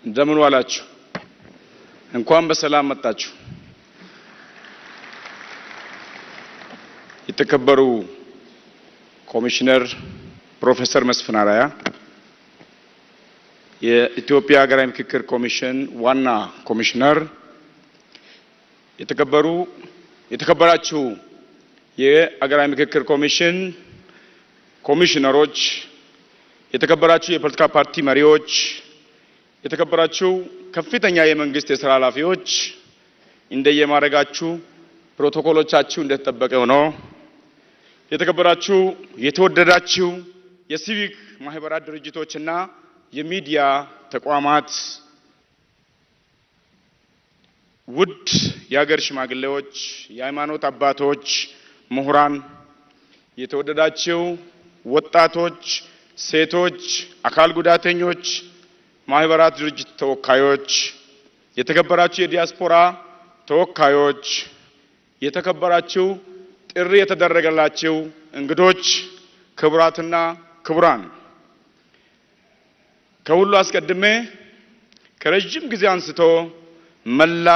እንደምን ዋላችሁ እንኳን በሰላም መጣችሁ። የተከበሩ ኮሚሽነር ፕሮፌሰር መስፍን አርአያ የኢትዮጵያ ሀገራዊ ምክክር ኮሚሽን ዋና ኮሚሽነር፣ የተከበራችሁ የሀገራዊ ምክክር ኮሚሽን ኮሚሽነሮች፣ የተከበራችሁ የፖለቲካ ፓርቲ መሪዎች፣ የተከበራችሁ ከፍተኛ የመንግስት የሥራ ኃላፊዎች፣ እንደየማረጋችሁ ፕሮቶኮሎቻችሁ እንደተጠበቀ ሆኖ የተከበራችሁ የተወደዳችሁ የሲቪክ ማህበራት ድርጅቶችና የሚዲያ ተቋማት፣ ውድ የሀገር ሽማግሌዎች፣ የሃይማኖት አባቶች፣ ምሁራን፣ የተወደዳችሁ ወጣቶች፣ ሴቶች፣ አካል ጉዳተኞች ማህበራት ድርጅት ተወካዮች፣ የተከበራችሁ የዲያስፖራ ተወካዮች፣ የተከበራችሁ ጥሪ የተደረገላችሁ እንግዶች፣ ክቡራትና ክቡራን፣ ከሁሉ አስቀድሜ ከረጅም ጊዜ አንስቶ መላ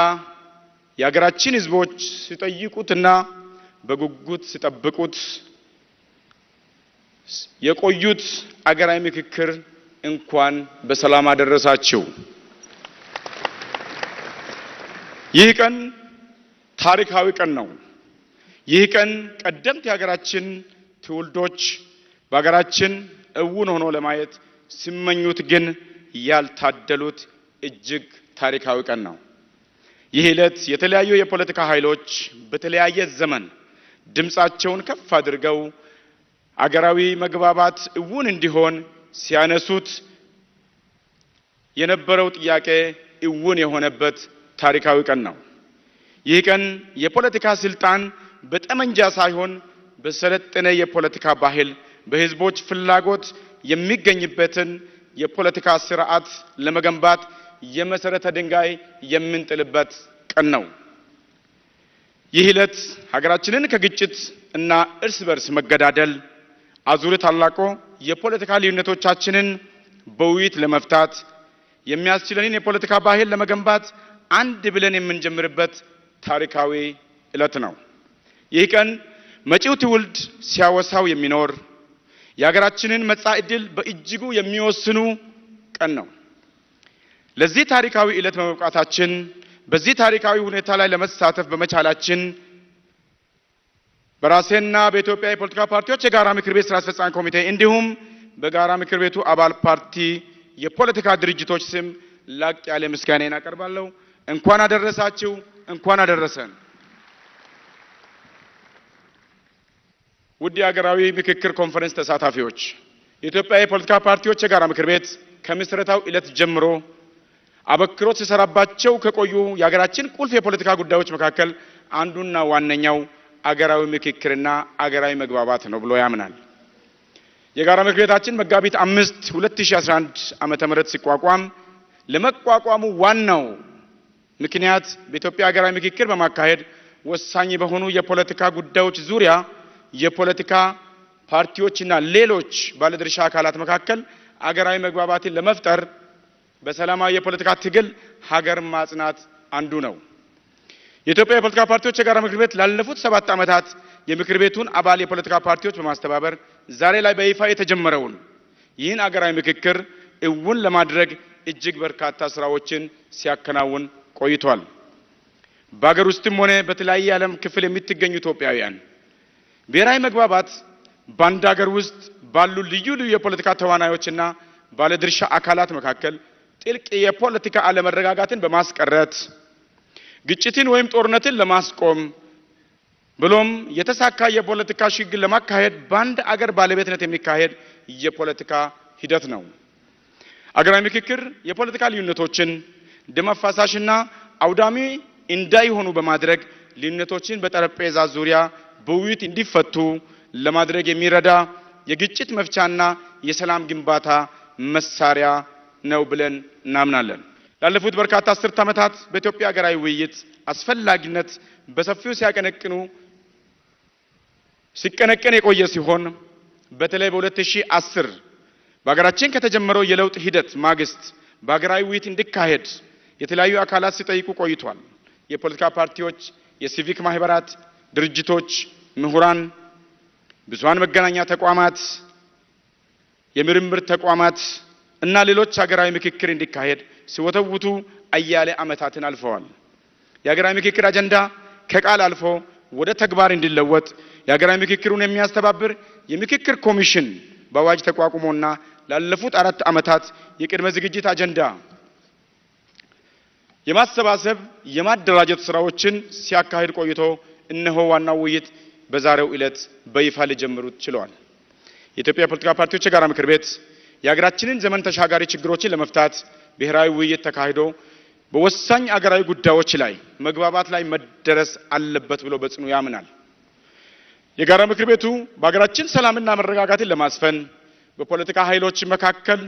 የሀገራችን ህዝቦች ሲጠይቁትና በጉጉት ሲጠብቁት የቆዩት አገራዊ ምክክር እንኳን በሰላም አደረሳችሁ። ይህ ቀን ታሪካዊ ቀን ነው። ይህ ቀን ቀደምት የሀገራችን ትውልዶች በሀገራችን እውን ሆኖ ለማየት ሲመኙት ግን ያልታደሉት እጅግ ታሪካዊ ቀን ነው። ይህ ዕለት የተለያዩ የፖለቲካ ኃይሎች በተለያየ ዘመን ድምጻቸውን ከፍ አድርገው አገራዊ መግባባት እውን እንዲሆን ሲያነሱት የነበረው ጥያቄ እውን የሆነበት ታሪካዊ ቀን ነው። ይህ ቀን የፖለቲካ ስልጣን በጠመንጃ ሳይሆን በሰለጠነ የፖለቲካ ባህል በህዝቦች ፍላጎት የሚገኝበትን የፖለቲካ ስርዓት ለመገንባት የመሰረተ ድንጋይ የምንጥልበት ቀን ነው። ይህ ዕለት ሀገራችንን ከግጭት እና እርስ በርስ መገዳደል አዙሪት አላቆ የፖለቲካ ልዩነቶቻችንን በውይይት ለመፍታት የሚያስችለንን የፖለቲካ ባህል ለመገንባት አንድ ብለን የምንጀምርበት ታሪካዊ ዕለት ነው። ይህ ቀን መጪው ትውልድ ሲያወሳው የሚኖር የሀገራችንን መጻኢ ዕድል በእጅጉ የሚወስኑ ቀን ነው። ለዚህ ታሪካዊ ዕለት በመብቃታችን በዚህ ታሪካዊ ሁኔታ ላይ ለመሳተፍ በመቻላችን በራሴና በኢትዮጵያ የፖለቲካ ፓርቲዎች የጋራ ምክር ቤት ስራ አስፈጻሚ ኮሚቴ እንዲሁም በጋራ ምክር ቤቱ አባል ፓርቲ የፖለቲካ ድርጅቶች ስም ላቅ ያለ ምስጋናን አቀርባለሁ። እንኳን አደረሳችሁ፣ እንኳን አደረሰን። ውድ የሀገራዊ ምክክር ኮንፈረንስ ተሳታፊዎች፣ የኢትዮጵያ የፖለቲካ ፓርቲዎች የጋራ ምክር ቤት ከምስረታው ዕለት ጀምሮ አበክሮት ሲሰራባቸው ከቆዩ የሀገራችን ቁልፍ የፖለቲካ ጉዳዮች መካከል አንዱና ዋነኛው አገራዊ ምክክርና አገራዊ መግባባት ነው ብሎ ያምናል። የጋራ ምክር ቤታችን መጋቢት 5 2011 ዓመተ ምህረት ሲቋቋም ለመቋቋሙ ዋናው ምክንያት በኢትዮጵያ አገራዊ ምክክር በማካሄድ ወሳኝ በሆኑ የፖለቲካ ጉዳዮች ዙሪያ የፖለቲካ ፓርቲዎችና ሌሎች ባለድርሻ አካላት መካከል አገራዊ መግባባትን ለመፍጠር በሰላማዊ የፖለቲካ ትግል ሀገር ማጽናት አንዱ ነው። የኢትዮጵያ የፖለቲካ ፓርቲዎች የጋራ ምክር ቤት ላለፉት 7 ዓመታት የምክር ቤቱን አባል የፖለቲካ ፓርቲዎች በማስተባበር ዛሬ ላይ በይፋ የተጀመረውን ይህን አገራዊ ምክክር እውን ለማድረግ እጅግ በርካታ ስራዎችን ሲያከናውን ቆይቷል። በአገር ውስጥም ሆነ በተለያየ ዓለም ክፍል የምትገኙ ኢትዮጵያውያን ብሔራዊ መግባባት በአንድ ሀገር ውስጥ ባሉ ልዩ ልዩ የፖለቲካ ተዋናዮችና ባለድርሻ አካላት መካከል ጥልቅ የፖለቲካ አለመረጋጋትን በማስቀረት ግጭትን ወይም ጦርነትን ለማስቆም ብሎም የተሳካ የፖለቲካ ሽግግር ለማካሄድ በአንድ አገር ባለቤትነት የሚካሄድ የፖለቲካ ሂደት ነው። አገራዊ ምክክር የፖለቲካ ልዩነቶችን ደም አፋሳሽና አውዳሚ እንዳይሆኑ በማድረግ ልዩነቶችን በጠረጴዛ ዙሪያ በውይይት እንዲፈቱ ለማድረግ የሚረዳ የግጭት መፍቻና የሰላም ግንባታ መሳሪያ ነው ብለን እናምናለን። ላለፉት በርካታ 10 ዓመታት በኢትዮጵያ ሀገራዊ ውይይት አስፈላጊነት በሰፊው ሲቀነቀን የቆየ ሲሆን በተለይ በ2010 በሀገራችን ከተጀመረው የለውጥ ሂደት ማግስት በሀገራዊ ውይይት እንዲካሄድ የተለያዩ አካላት ሲጠይቁ ቆይቷል። የፖለቲካ ፓርቲዎች፣ የሲቪክ ማህበራት፣ ድርጅቶች፣ ምሁራን፣ ብዙሃን መገናኛ ተቋማት፣ የምርምር ተቋማት እና ሌሎች ሀገራዊ ምክክር እንዲካሄድ ሲወተውቱ አያሌ ዓመታትን አልፈዋል። የሀገራዊ ምክክር አጀንዳ ከቃል አልፎ ወደ ተግባር እንዲለወጥ የሀገራዊ ምክክሩን የሚያስተባብር የምክክር ኮሚሽን በአዋጅ ተቋቁሞና ላለፉት 4 ዓመታት የቅድመ ዝግጅት አጀንዳ የማሰባሰብ የማደራጀት ስራዎችን ሲያካሂድ ቆይቶ እነሆ ዋናው ውይይት በዛሬው ዕለት በይፋ ሊጀምሩት ችለዋል። የኢትዮጵያ የፖለቲካ ፓርቲዎች የጋራ ምክር ቤት የሀገራችንን ዘመን ተሻጋሪ ችግሮችን ለመፍታት ብሔራዊ ውይይት ተካሂዶ በወሳኝ አገራዊ ጉዳዮች ላይ መግባባት ላይ መደረስ አለበት ብሎ በጽኑ ያምናል። የጋራ ምክር ቤቱ በሀገራችን ሰላምና መረጋጋትን ለማስፈን በፖለቲካ ኃይሎች መካከል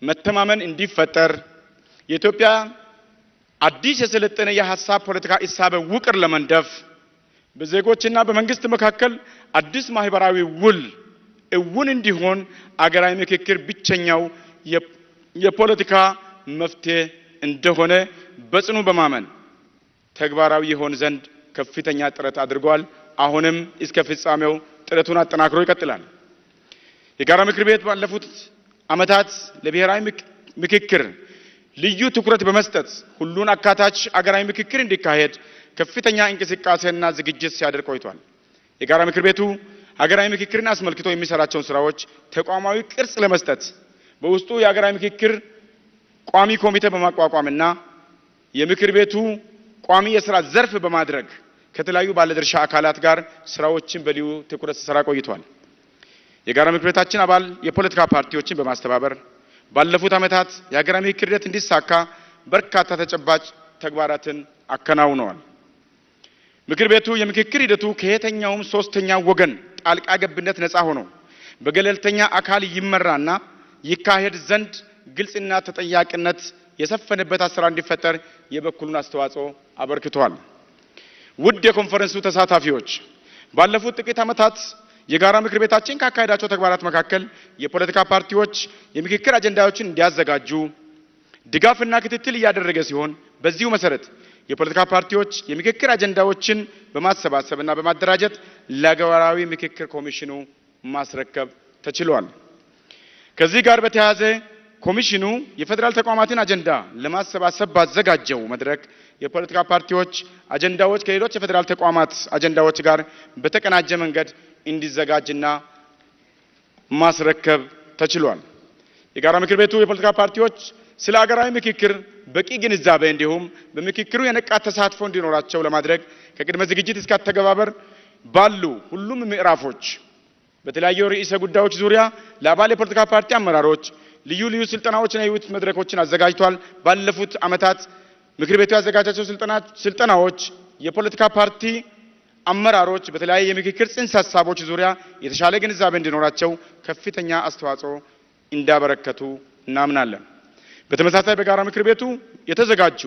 መተማመን እንዲፈጠር የኢትዮጵያ አዲስ የሰለጠነ የሐሳብ ፖለቲካ እሳቤ ውቅር ለመንደፍ በዜጎችና በመንግስት መካከል አዲስ ማህበራዊ ውል እውን እንዲሆን አገራዊ ምክክር ብቸኛው የፖለቲካ መፍትሄ እንደሆነ በጽኑ በማመን ተግባራዊ ይሆን ዘንድ ከፍተኛ ጥረት አድርጓል። አሁንም እስከ ፍጻሜው ጥረቱን አጠናክሮ ይቀጥላል። የጋራ ምክር ቤት ባለፉት ዓመታት ለብሔራዊ ምክክር ልዩ ትኩረት በመስጠት ሁሉን አካታች አገራዊ ምክክር እንዲካሄድ ከፍተኛ እንቅስቃሴና ዝግጅት ሲያደርግ ቆይቷል። የጋራ ምክር ቤቱ ሀገራዊ ምክክርን አስመልክቶ የሚሰራቸውን ስራዎች ተቋማዊ ቅርጽ ለመስጠት በውስጡ የሀገራዊ ምክክር ቋሚ ኮሚቴ በማቋቋምና የምክር ቤቱ ቋሚ የሥራ ዘርፍ በማድረግ ከተለያዩ ባለድርሻ አካላት ጋር ስራዎችን በልዩ ትኩረት ሲሰራ ቆይቷል። የጋራ ምክር ቤታችን አባል የፖለቲካ ፓርቲዎችን በማስተባበር ባለፉት ዓመታት የሀገራዊ ምክክር ሂደት እንዲሳካ በርካታ ተጨባጭ ተግባራትን አከናውነዋል። ምክር ቤቱ የምክክር ሂደቱ ከየትኛውም ሶስተኛ ወገን ጣልቃ ገብነት ነፃ ሆኖ በገለልተኛ አካል ይመራና ይካሄድ ዘንድ ግልጽና ተጠያቂነት የሰፈነበት አሰራር እንዲፈጠር የበኩሉን አስተዋጽኦ አበርክቷል። ውድ የኮንፈረንሱ ተሳታፊዎች፣ ባለፉት ጥቂት ዓመታት የጋራ ምክር ቤታችን ካካሄዳቸው ተግባራት መካከል የፖለቲካ ፓርቲዎች የምክክር አጀንዳዎችን እንዲያዘጋጁ ድጋፍና ክትትል እያደረገ ሲሆን በዚሁ መሰረት የፖለቲካ ፓርቲዎች የምክክር አጀንዳዎችን በማሰባሰብና በማደራጀት ለሀገራዊ ምክክር ኮሚሽኑ ማስረከብ ተችሏል። ከዚህ ጋር በተያያዘ ኮሚሽኑ የፌደራል ተቋማትን አጀንዳ ለማሰባሰብ ባዘጋጀው መድረክ የፖለቲካ ፓርቲዎች አጀንዳዎች ከሌሎች የፌደራል ተቋማት አጀንዳዎች ጋር በተቀናጀ መንገድ እንዲዘጋጅና ማስረከብ ተችሏል። የጋራ ምክር ቤቱ የፖለቲካ ፓርቲዎች ስለ ሀገራዊ ምክክር በቂ ግንዛቤ እንዲሁም በምክክሩ የነቃ ተሳትፎ እንዲኖራቸው ለማድረግ ከቅድመ ዝግጅት እስከ አተገባበር ባሉ ሁሉም ምዕራፎች በተለያዩ ርዕሰ ጉዳዮች ዙሪያ ለአባል የፖለቲካ ፓርቲ አመራሮች ልዩ ልዩ ስልጠናዎችና የውይይት መድረኮችን አዘጋጅቷል። ባለፉት ዓመታት ምክር ቤቱ ያዘጋጃቸው ስልጠናዎች የፖለቲካ ፓርቲ አመራሮች በተለያየ የምክክር ጽንሰ ሀሳቦች ዙሪያ የተሻለ ግንዛቤ እንዲኖራቸው ከፍተኛ አስተዋጽኦ እንዳበረከቱ እናምናለን። በተመሳሳይ በጋራ ምክር ቤቱ የተዘጋጁ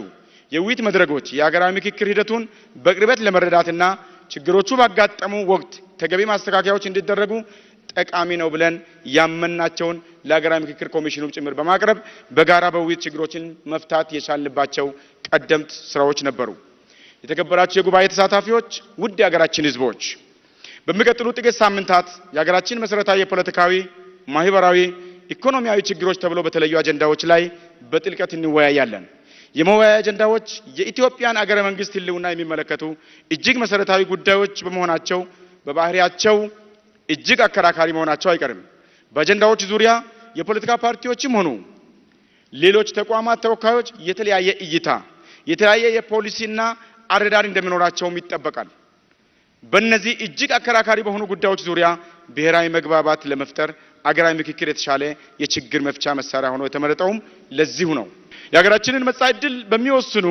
የውይይት መድረኮች የሀገራዊ ምክክር ሂደቱን በቅርበት ለመረዳትና ችግሮቹ ባጋጠሙ ወቅት ተገቢ ማስተካከያዎች እንዲደረጉ ጠቃሚ ነው ብለን ያመናቸውን ለሀገራዊ ምክክር ኮሚሽኑ ጭምር በማቅረብ በጋራ በውይይት ችግሮችን መፍታት የቻልንባቸው ቀደምት ስራዎች ነበሩ። የተከበራችሁ የጉባኤ ተሳታፊዎች፣ ውድ የሀገራችን ህዝቦች፣ በሚቀጥሉ ጥቂት ሳምንታት የሀገራችን መሰረታዊ የፖለቲካዊ፣ ማህበራዊ፣ ኢኮኖሚያዊ ችግሮች ተብሎ በተለዩ አጀንዳዎች ላይ በጥልቀት እንወያያለን። የመወያያ አጀንዳዎች የኢትዮጵያን አገረ መንግስት ህልውና የሚመለከቱ እጅግ መሰረታዊ ጉዳዮች በመሆናቸው በባህሪያቸው እጅግ አከራካሪ መሆናቸው አይቀርም። በአጀንዳዎች ዙሪያ የፖለቲካ ፓርቲዎችም ሆኑ ሌሎች ተቋማት ተወካዮች የተለያየ እይታ፣ የተለያየ የፖሊሲና አረዳድ እንደሚኖራቸውም ይጠበቃል። በእነዚህ እጅግ አከራካሪ በሆኑ ጉዳዮች ዙሪያ ብሔራዊ መግባባት ለመፍጠር አገራዊ ምክክር የተሻለ የችግር መፍቻ መሳሪያ ሆኖ የተመረጠውም ለዚሁ ነው። የሀገራችንን መጻኢ ዕድል በሚወስኑ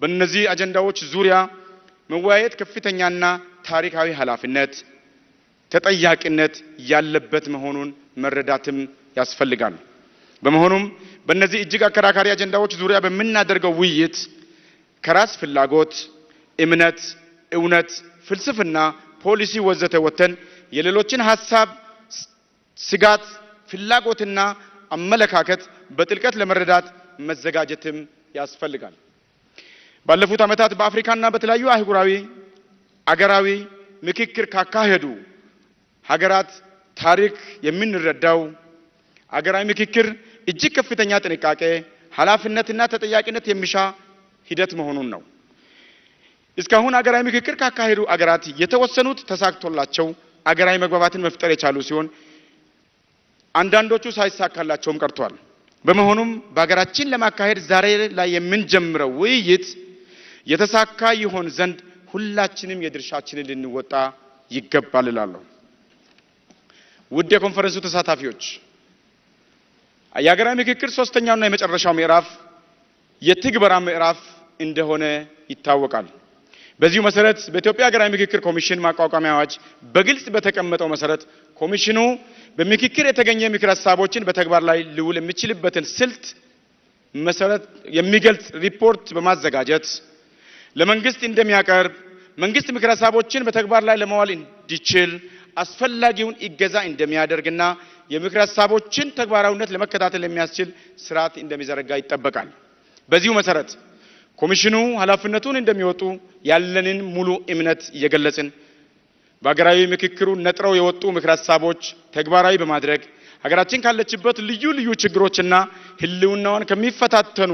በእነዚህ አጀንዳዎች ዙሪያ መወያየት ከፍተኛና ታሪካዊ ኃላፊነት፣ ተጠያቂነት ያለበት መሆኑን መረዳትም ያስፈልጋል። በመሆኑም በእነዚህ እጅግ አከራካሪ አጀንዳዎች ዙሪያ በምናደርገው ውይይት ከራስ ፍላጎት፣ እምነት፣ እውነት፣ ፍልስፍና፣ ፖሊሲ ወዘተ ወተን የሌሎችን ሐሳብ፣ ስጋት፣ ፍላጎትና አመለካከት በጥልቀት ለመረዳት መዘጋጀትም ያስፈልጋል። ባለፉት ዓመታት በአፍሪካና በተለያዩ አህጉራዊ አገራዊ ምክክር ካካሄዱ ሀገራት ታሪክ የምንረዳው አገራዊ ምክክር እጅግ ከፍተኛ ጥንቃቄ፣ ኃላፊነትና ተጠያቂነት የሚሻ ሂደት መሆኑን ነው። እስካሁን አገራዊ ምክክር ካካሄዱ አገራት የተወሰኑት ተሳክቶላቸው አገራዊ መግባባትን መፍጠር የቻሉ ሲሆን አንዳንዶቹ ሳይሳካላቸውም ቀርቷል። በመሆኑም በአገራችን ለማካሄድ ዛሬ ላይ የምንጀምረው ውይይት የተሳካ ይሆን ዘንድ ሁላችንም የድርሻችንን ልንወጣ ይገባል እላለሁ። ውድ የኮንፈረንሱ ተሳታፊዎች፣ የሀገራዊ ምክክር ሶስተኛውና የመጨረሻው ምዕራፍ የትግበራ ምዕራፍ እንደሆነ ይታወቃል። በዚሁ መሰረት በኢትዮጵያ ሀገራዊ ምክክር ኮሚሽን ማቋቋሚያ አዋጅ በግልጽ በተቀመጠው መሰረት ኮሚሽኑ በምክክር የተገኘ ምክር ሀሳቦችን በተግባር ላይ ሊውል የሚችልበትን ስልት መሰረት የሚገልጽ ሪፖርት በማዘጋጀት ለመንግስት እንደሚያቀርብ፣ መንግስት ምክር ሀሳቦችን በተግባር ላይ ለማዋል እንዲችል አስፈላጊውን እገዛ እንደሚያደርግና የምክር ሀሳቦችን ተግባራዊነት ለመከታተል የሚያስችል ስርዓት እንደሚዘረጋ ይጠበቃል። በዚሁ መሰረት ኮሚሽኑ ኃላፊነቱን እንደሚወጡ ያለንን ሙሉ እምነት እየገለጽን በሀገራዊ ምክክሩ ነጥረው የወጡ ምክር ሀሳቦች ተግባራዊ በማድረግ ሀገራችን ካለችበት ልዩ ልዩ ችግሮችና ህልውናዋን ከሚፈታተኑ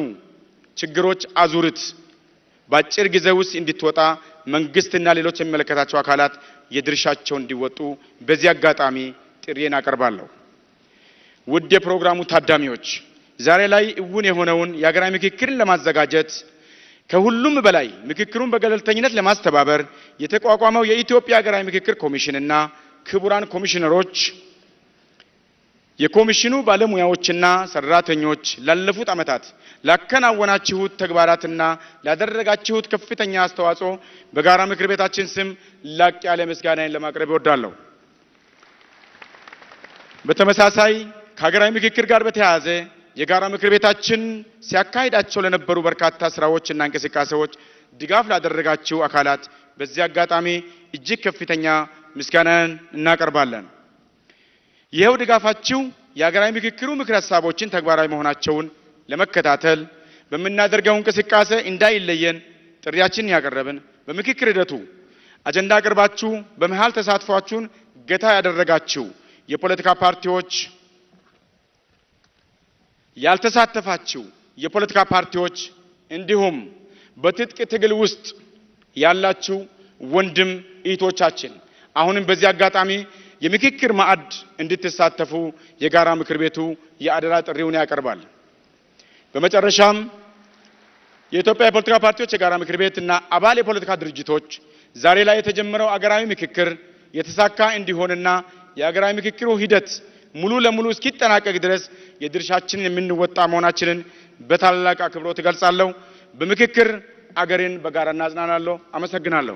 ችግሮች አዙሪት በአጭር ጊዜ ውስጥ እንድትወጣ መንግስትና ሌሎች የሚመለከታቸው አካላት የድርሻቸውን እንዲወጡ በዚህ አጋጣሚ ጥሪዬን አቀርባለሁ። ውድ የፕሮግራሙ ታዳሚዎች፣ ዛሬ ላይ እውን የሆነውን የሀገራዊ ምክክርን ለማዘጋጀት ከሁሉም በላይ ምክክሩን በገለልተኝነት ለማስተባበር የተቋቋመው የኢትዮጵያ ሀገራዊ ምክክር ኮሚሽንና ክቡራን ኮሚሽነሮች፣ የኮሚሽኑ ባለሙያዎችና ሰራተኞች ላለፉት ዓመታት ላከናወናችሁት ተግባራትና ላደረጋችሁት ከፍተኛ አስተዋጽኦ በጋራ ምክር ቤታችን ስም ላቅ ያለ ምስጋናን ለማቅረብ እወዳለሁ። በተመሳሳይ ከሀገራዊ ምክክር ጋር በተያያዘ የጋራ ምክር ቤታችን ሲያካሂዳቸው ለነበሩ በርካታ ስራዎችና እንቅስቃሴዎች ድጋፍ ላደረጋችሁ አካላት በዚህ አጋጣሚ እጅግ ከፍተኛ ምስጋናን እናቀርባለን። ይኸው ድጋፋችሁ የሀገራዊ ምክክሩ ምክር ሀሳቦችን ተግባራዊ መሆናቸውን ለመከታተል በምናደርገው እንቅስቃሴ እንዳይለየን ጥሪያችንን ያቀረብን፣ በምክክር ሂደቱ አጀንዳ አቅርባችሁ በመሃል ተሳትፏችሁን ገታ ያደረጋችሁ የፖለቲካ ፓርቲዎች፣ ያልተሳተፋችሁ የፖለቲካ ፓርቲዎች እንዲሁም በትጥቅ ትግል ውስጥ ያላችሁ ወንድም እህቶቻችን አሁንም በዚህ አጋጣሚ የምክክር ማዕድ እንድትሳተፉ የጋራ ምክር ቤቱ የአደራ ጥሪውን ያቀርባል። በመጨረሻም የኢትዮጵያ የፖለቲካ ፓርቲዎች የጋራ ምክር ቤት እና አባል የፖለቲካ ድርጅቶች ዛሬ ላይ የተጀመረው አገራዊ ምክክር የተሳካ እንዲሆንና የአገራዊ ምክክሩ ሂደት ሙሉ ለሙሉ እስኪጠናቀቅ ድረስ የድርሻችንን የምንወጣ መሆናችንን በታላቅ አክብሮት እገልጻለሁ። በምክክር አገርን በጋራ እናጽናናለሁ። አመሰግናለሁ።